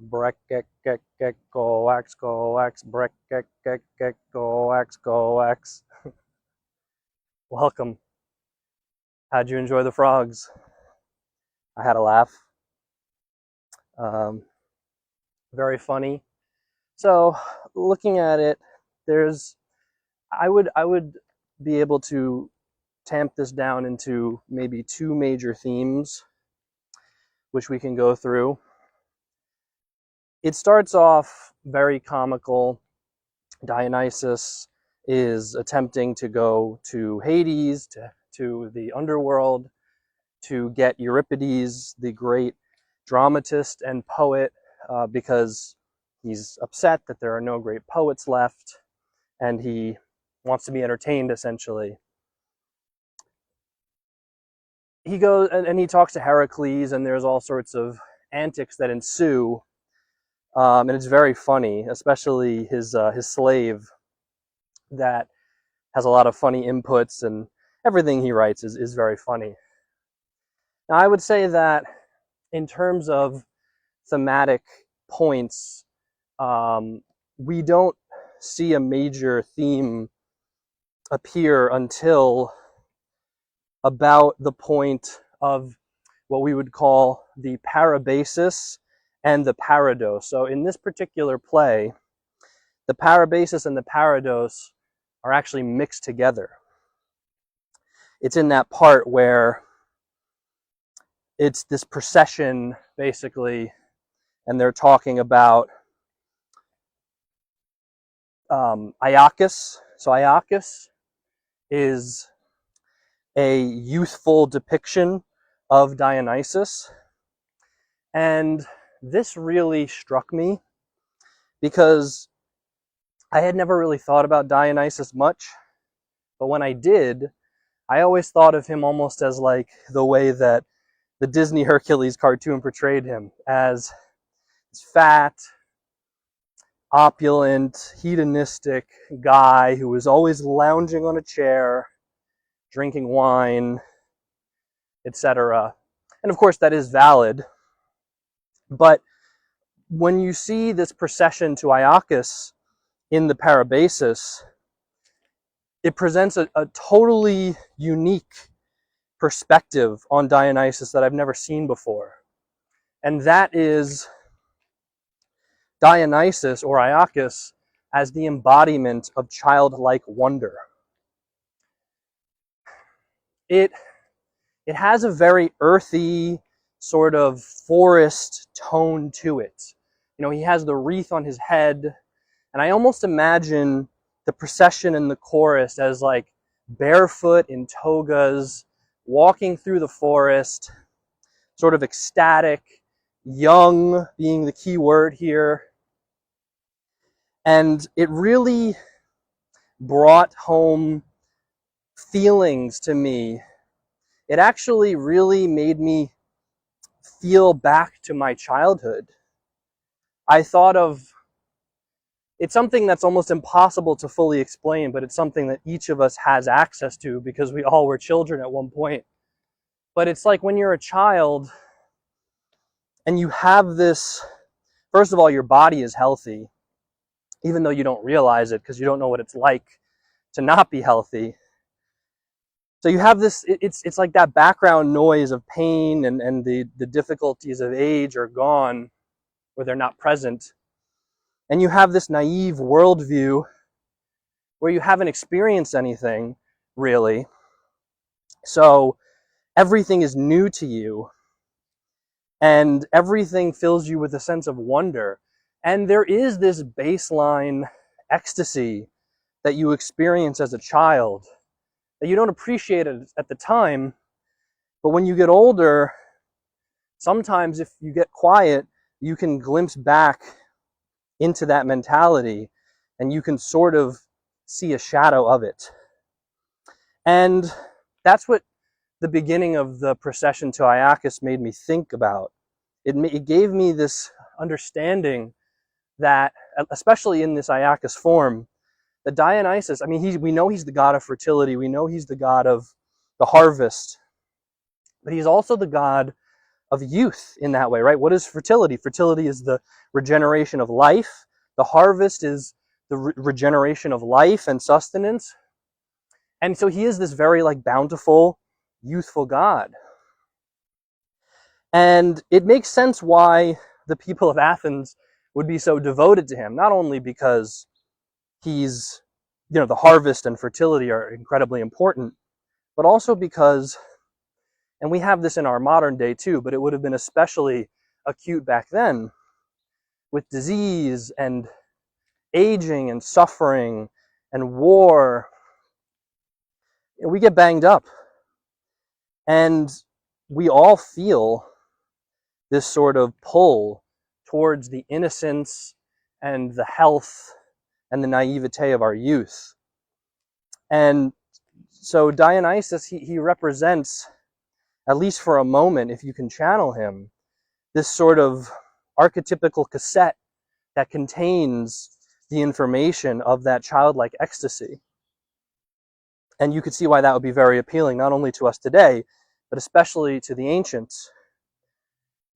Brek, go, wax, brek, go, wax. Welcome. How'd you enjoy the frogs? I had a laugh. Um, very funny. So, looking at it, I would be able to tamp this down into maybe two major themes, which we can go through. It starts off very comical. Dionysus is attempting to go to Hades, to the underworld, to get Euripides, the great dramatist and poet, because he's upset that there are no great poets left, and he wants to be entertained, essentially. He goes and he talks to Heracles, and there's all sorts of antics that ensue, and it's very funny, especially his slave that has a lot of funny inputs, and everything he writes is very funny. Now, I would say that in terms of thematic points, we don't see a major theme appear until about the point of what we would call the Parabasis and the Parados. So in this particular play, the Parabasis and the Parados are actually mixed together. It's in that part where it's this procession, basically, and they're talking about Iacchus. So Iacchus is a youthful depiction of Dionysus, and this really struck me because I had never really thought about Dionysus much, but when I did, I always thought of him almost as like the way that the Disney Hercules cartoon portrayed him, as this fat, opulent, hedonistic guy who was always lounging on a chair, drinking wine, etc. And of course that is valid, but when you see this procession to Iacchus in the Parabasis, it presents a totally unique perspective on Dionysus that I've never seen before. And that is Dionysus, or Iacchus, as the embodiment of childlike wonder. It has a very earthy sort of forest tone to it. You know, he has the wreath on his head, and I almost imagine the procession and the chorus as like barefoot in togas, walking through the forest, sort of ecstatic, young being the key word here. And it really brought home feelings to me. It actually really made me feel back to my childhood. I thought of, it's something that's almost impossible to fully explain, but it's something that each of us has access to because we all were children at one point. But it's like when you're a child and you have this, first of all, your body is healthy, even though you don't realize it because you don't know what it's like to not be healthy. So you have this, it's like that background noise of pain and the difficulties of age are gone, or they're not present. And you have this naive worldview where you haven't experienced anything, really. So everything is new to you, and everything fills you with a sense of wonder. And there is this baseline ecstasy that you experience as a child that you don't appreciate it at the time, but when you get older, sometimes if you get quiet, you can glimpse back into that mentality and you can sort of see a shadow of it. And that's what the beginning of the procession to Iacchus made me think about. It gave me this understanding that, especially in this Iacchus form, that Dionysus, I mean, we know he's the god of fertility, we know he's the god of the harvest, but he's also the god youth in that way, right? What is fertility? Fertility is the regeneration of life. The harvest is the regeneration of life and sustenance. And so he is this very like bountiful, youthful God. And it makes sense why the people of Athens would be so devoted to him, not only because he's, the harvest and fertility are incredibly important, but also because, and we have this in our modern day too, but it would have been especially acute back then, with disease and aging and suffering and war. We get banged up. And we all feel this sort of pull towards the innocence and the health and the naivete of our youth. And so Dionysus, he represents, at least for a moment, if you can channel him, this sort of archetypical cassette that contains the information of that childlike ecstasy. And you could see why that would be very appealing, not only to us today, but especially to the ancients,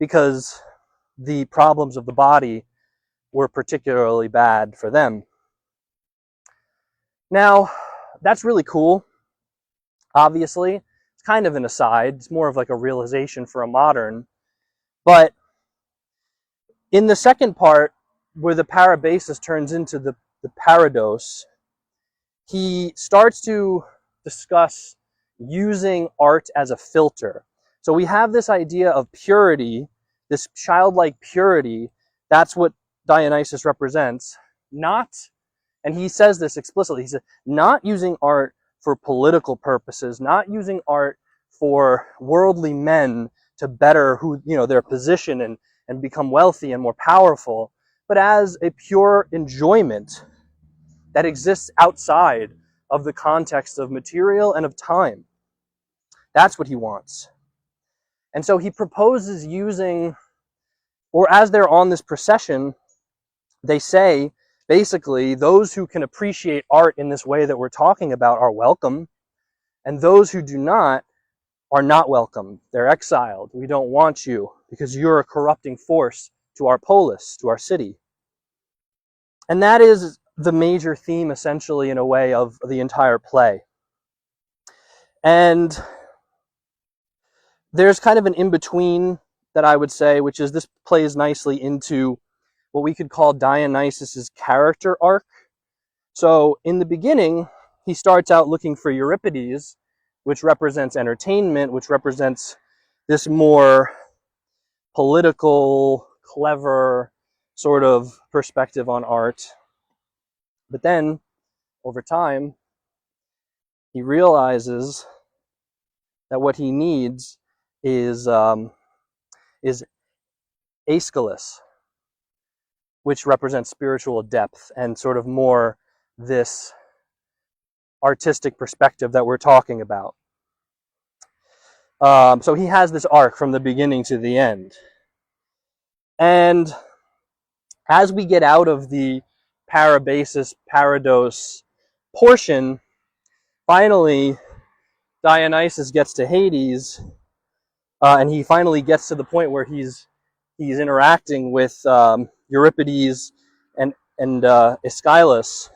because the problems of the body were particularly bad for them. Now, that's really cool. Obviously, it's kind of an aside. It's more of like a realization for a modern. But in the second part, where the Parabasis turns into the Parados, he starts to discuss using art as a filter. So we have this idea of purity, this childlike purity. That's what Dionysus represents. And he says this explicitly, he said, not using art for political purposes, not using art for worldly men to better their position and become wealthy and more powerful, but as a pure enjoyment that exists outside of the context of material and of time. That's what he wants. And so he proposes using, or as they're on this procession, they say, basically, those who can appreciate art in this way that we're talking about are welcome, and those who do not are not welcome. They're exiled. We don't want you because you're a corrupting force to our polis, to our city. And that is the major theme, essentially, in a way, of the entire play. And there's kind of an in-between that I would say, which is this plays nicely into what we could call Dionysus's character arc. So in the beginning, he starts out looking for Euripides, which represents entertainment, which represents this more political, clever sort of perspective on art. But then, over time, he realizes that what he needs is Aeschylus, which represents spiritual depth and sort of more this artistic perspective that we're talking about. So he has this arc from the beginning to the end. And as we get out of the Parabasis, Parados portion, finally Dionysus gets to Hades, and he finally gets to the point where he's interacting with Euripides and Aeschylus,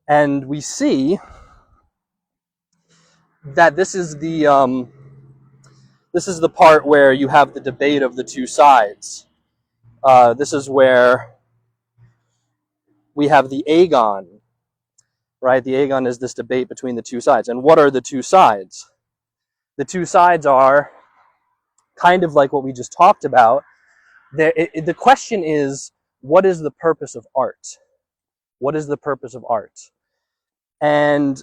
and we see that this is the part where you have the debate of the two sides. This is where we have the Agon, right? The Agon is this debate between the two sides. And what are the two sides? The two sides are kind of like what we just talked about. The question is, what is the purpose of art? What is the purpose of art? And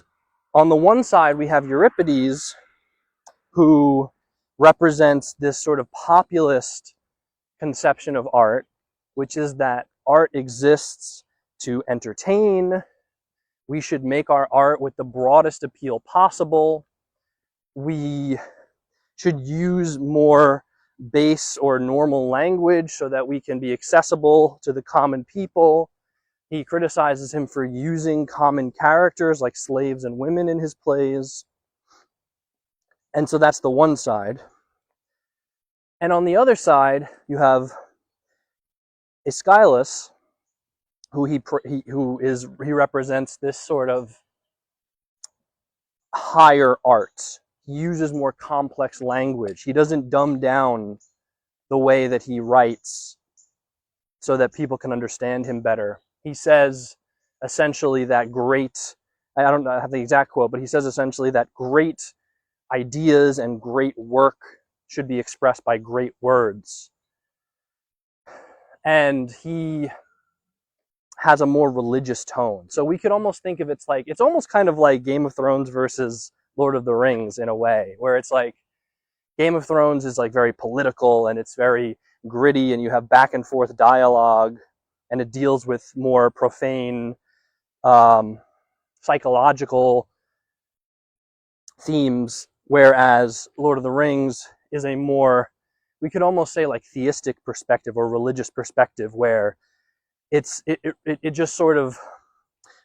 on the one side, we have Euripides, who represents this sort of populist conception of art, which is that art exists to entertain. We should make our art with the broadest appeal possible. We should use more base or normal language so that we can be accessible to the common people. He criticizes him for using common characters like slaves and women in his plays. And so that's the one side. And on the other side, you have Aeschylus, who he represents this sort of higher art. He uses more complex language. He doesn't dumb down the way that he writes so that people can understand him better. He says essentially that I don't have the exact quote, but he says essentially that great ideas and great work should be expressed by great words. And he has a more religious tone. So we could almost think of it's almost kind of like Game of Thrones versus Lord of the Rings in a way, where it's like Game of Thrones is like very political and it's very gritty and you have back and forth dialogue and it deals with more profane psychological themes, whereas Lord of the Rings is a more, we could almost say like theistic perspective or religious perspective, where it just sort of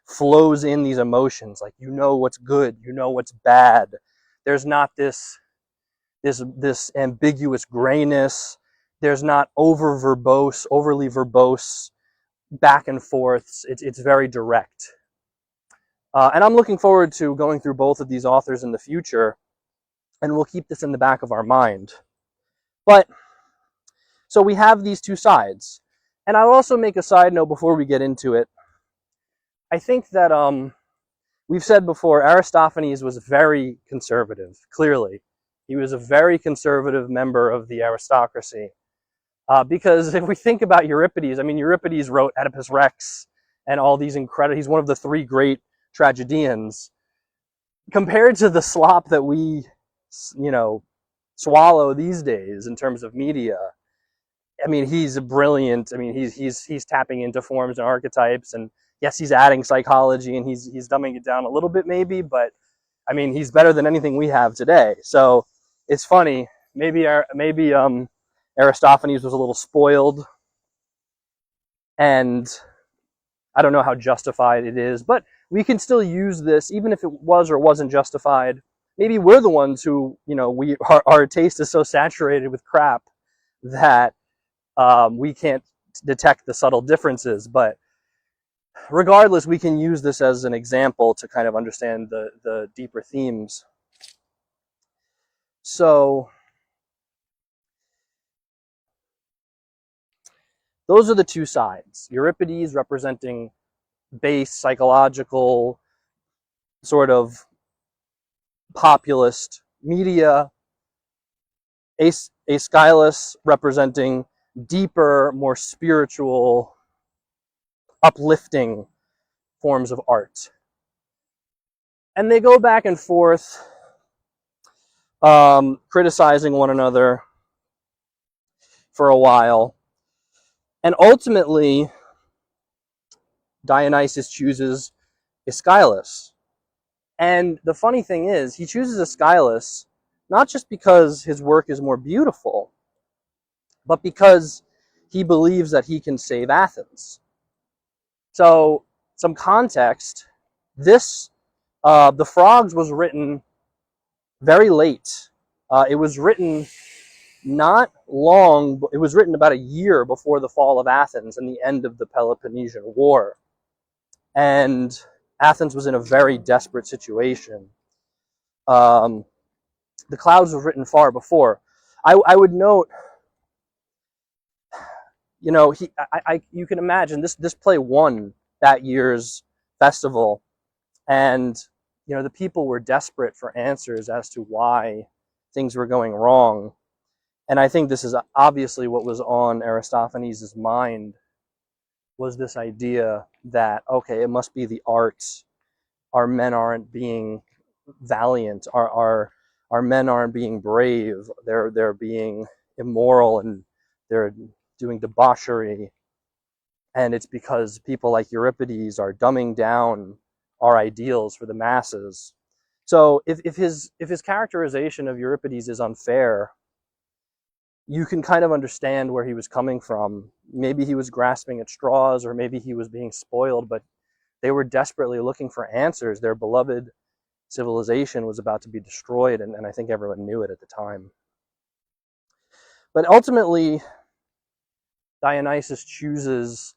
flows in these emotions, like you know what's good, you know what's bad. There's not this ambiguous grayness. There's not overly verbose back and forths. It's very direct. And I'm looking forward to going through both of these authors in the future, and we'll keep this in the back of our mind. But, so we have these two sides. And I'll also make a side note before we get into it. I think that we've said before, Aristophanes was very conservative, clearly. He was a very conservative member of the aristocracy. Because if we think about Euripides, I mean, Euripides wrote Oedipus Rex and all these incredible, he's one of the three great tragedians. Compared to the slop that we, swallow these days in terms of media, I mean, he's brilliant. I mean, he's tapping into forms and archetypes, and yes, he's adding psychology and he's dumbing it down a little bit maybe, but I mean, he's better than anything we have today. So it's funny. Maybe Aristophanes was a little spoiled, and I don't know how justified it is, but we can still use this, even if it was or wasn't justified. Maybe we're the ones who, our taste is so saturated with crap that we can't detect the subtle differences. But regardless, we can use this as an example to kind of understand the deeper themes. So those are the two sides. Euripides representing base, psychological, sort of populist media. Aeschylus representing deeper, more spiritual, uplifting forms of art. And they go back and forth, criticizing one another for a while. And ultimately, Dionysus chooses Aeschylus. And the funny thing is, he chooses Aeschylus not just because his work is more beautiful, but because he believes that he can save Athens. So, some context, The Frogs was written very late. It was written not long, it was written about a year before the fall of Athens and the end of the Peloponnesian War. And Athens was in a very desperate situation. The Clouds was written far before. I would note, you can imagine this play won that year's festival, and the people were desperate for answers as to why things were going wrong. And I think this is obviously what was on Aristophanes' mind, was this idea that, okay, it must be the arts. Our men aren't being valiant. Our men aren't being brave. They're being immoral and they're doing debauchery. And it's because people like Euripides are dumbing down our ideals for the masses. So if his characterization of Euripides is unfair, you can kind of understand where he was coming from. Maybe he was grasping at straws, or maybe he was being spoiled, but they were desperately looking for answers. Their beloved civilization was about to be destroyed, and I think everyone knew it at the time. But ultimately, Dionysus chooses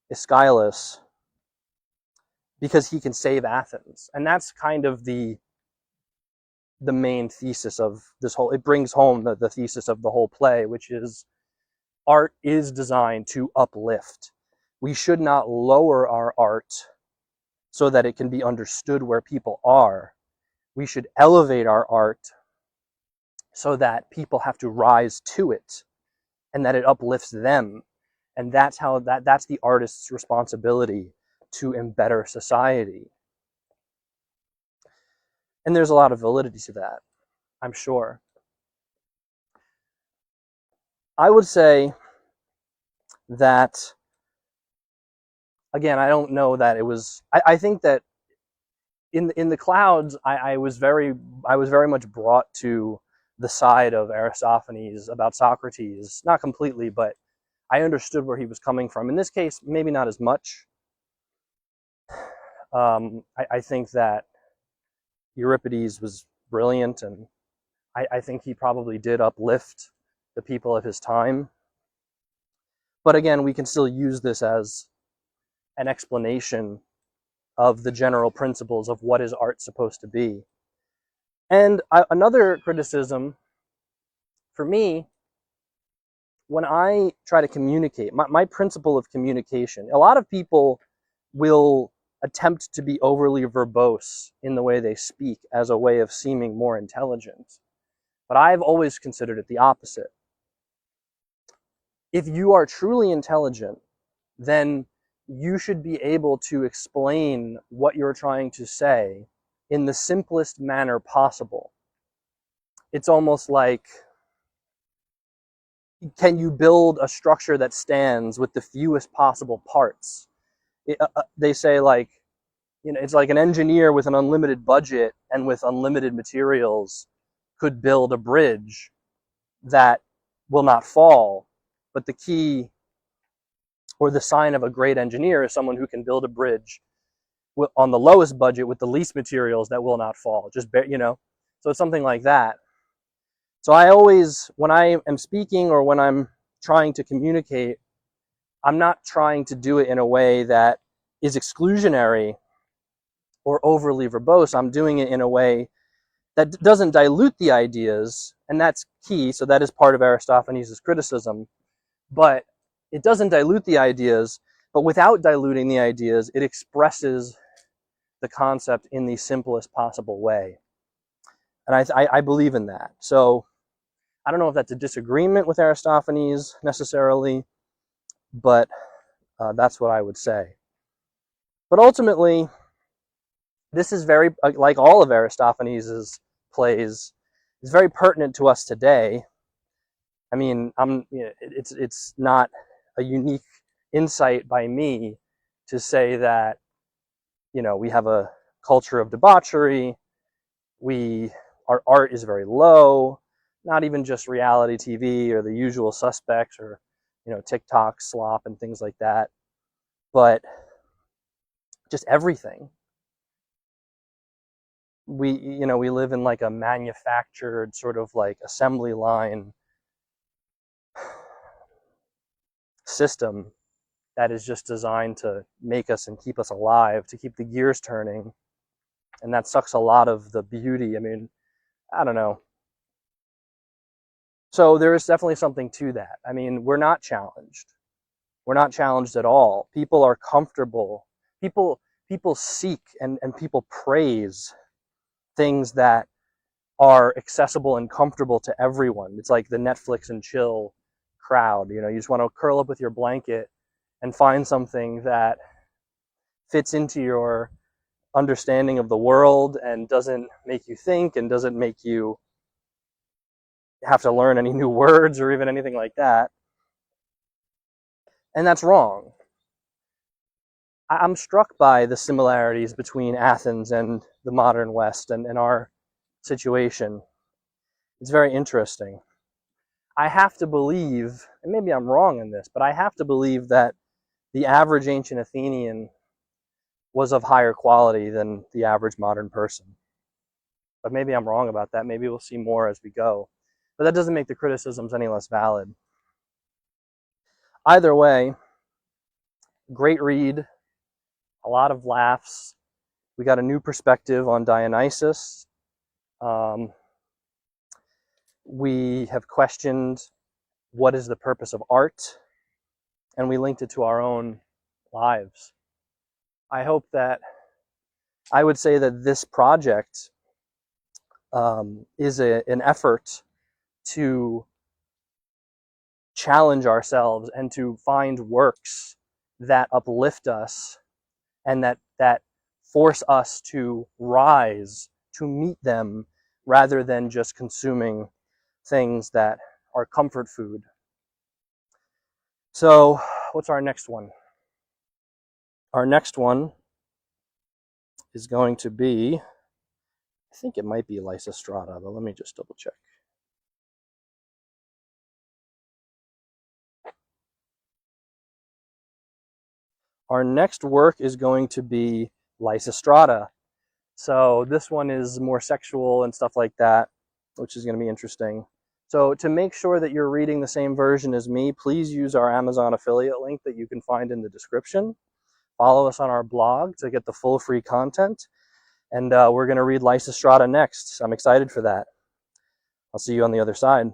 Aeschylus because he can save Athens. And that's kind of the main thesis of this whole, it brings home the thesis of the whole play, which is art is designed to uplift. We should not lower our art so that it can be understood where people are. We should elevate our art so that people have to rise to it and that it uplifts them. And that's the artist's responsibility to embetter society. And there's a lot of validity to that, I'm sure. I would say that, again, I don't know that it was, I think that in the clouds, I was very much brought to the side of Aristophanes about Socrates, not completely, but I understood where he was coming from. In this case, maybe not as much. I think that Euripides was brilliant, and I think he probably did uplift the people of his time. But again, we can still use this as an explanation of the general principles of what is art supposed to be. And another criticism for me, when I try to communicate, my principle of communication, a lot of people will attempt to be overly verbose in the way they speak as a way of seeming more intelligent. But I've always considered it the opposite. If you are truly intelligent, then you should be able to explain what you're trying to say in the simplest manner possible. It's almost like, can you build a structure that stands with the fewest possible parts? They say, like, it's like an engineer with an unlimited budget and with unlimited materials could build a bridge that will not fall. But the key or the sign of a great engineer is someone who can build a bridge on the lowest budget with the least materials that will not fall. So it's something like that. So I always, when I am speaking or when I'm trying to communicate, I'm not trying to do it in a way that is exclusionary or overly verbose. I'm doing it in a way that doesn't dilute the ideas, and that's key. So that is part of Aristophanes' criticism. But it doesn't dilute the ideas, but without diluting the ideas, it expresses the concept in the simplest possible way. And I believe in that. So I don't know if that's a disagreement with Aristophanes necessarily, but that's what I would say. But ultimately, this is very, like all of Aristophanes' plays, is very pertinent to us today. I mean, it's not a unique insight by me to say that, we have a culture of debauchery. Our art is very low, not even just reality TV or the usual suspects or, TikTok slop and things like that, but just everything. We live in like a manufactured sort of like assembly line system that is just designed to make us and keep us alive, to keep the gears turning. And that sucks a lot of the beauty. I mean, I don't know. So there is definitely something to that. I mean, we're not challenged. We're not challenged at all. People are comfortable. People seek and people praise things that are accessible and comfortable to everyone. It's like the Netflix and chill crowd. You just want to curl up with your blanket and find something that fits into your understanding of the world and doesn't make you think and doesn't make you have to learn any new words or even anything like that. And that's wrong. I'm struck by the similarities between Athens and the modern West and our situation. It's very interesting. I have to believe, and maybe I'm wrong in this, but I have to believe that the average ancient Athenian was of higher quality than the average modern person. But maybe I'm wrong about that. Maybe we'll see more as we go. But that doesn't make the criticisms any less valid. Either way, great read, a lot of laughs. We got a new perspective on Dionysus. We have questioned what is the purpose of art, and we linked it to our own lives. I hope that, I would say that this project is an effort to challenge ourselves and to find works that uplift us and that force us to rise to meet them rather than just consuming things that are comfort food. So what's our next one? Our next one is going to be, I think it might be Lysistrata, but let me just double check. Our next work is going to be Lysistrata. So this one is more sexual and stuff like that, which is going to be interesting. So to make sure that you're reading the same version as me, please use our Amazon affiliate link that you can find in the description. Follow us on our blog to get the full free content. And we're going to read Lysistrata next. I'm excited for that. I'll see you on the other side.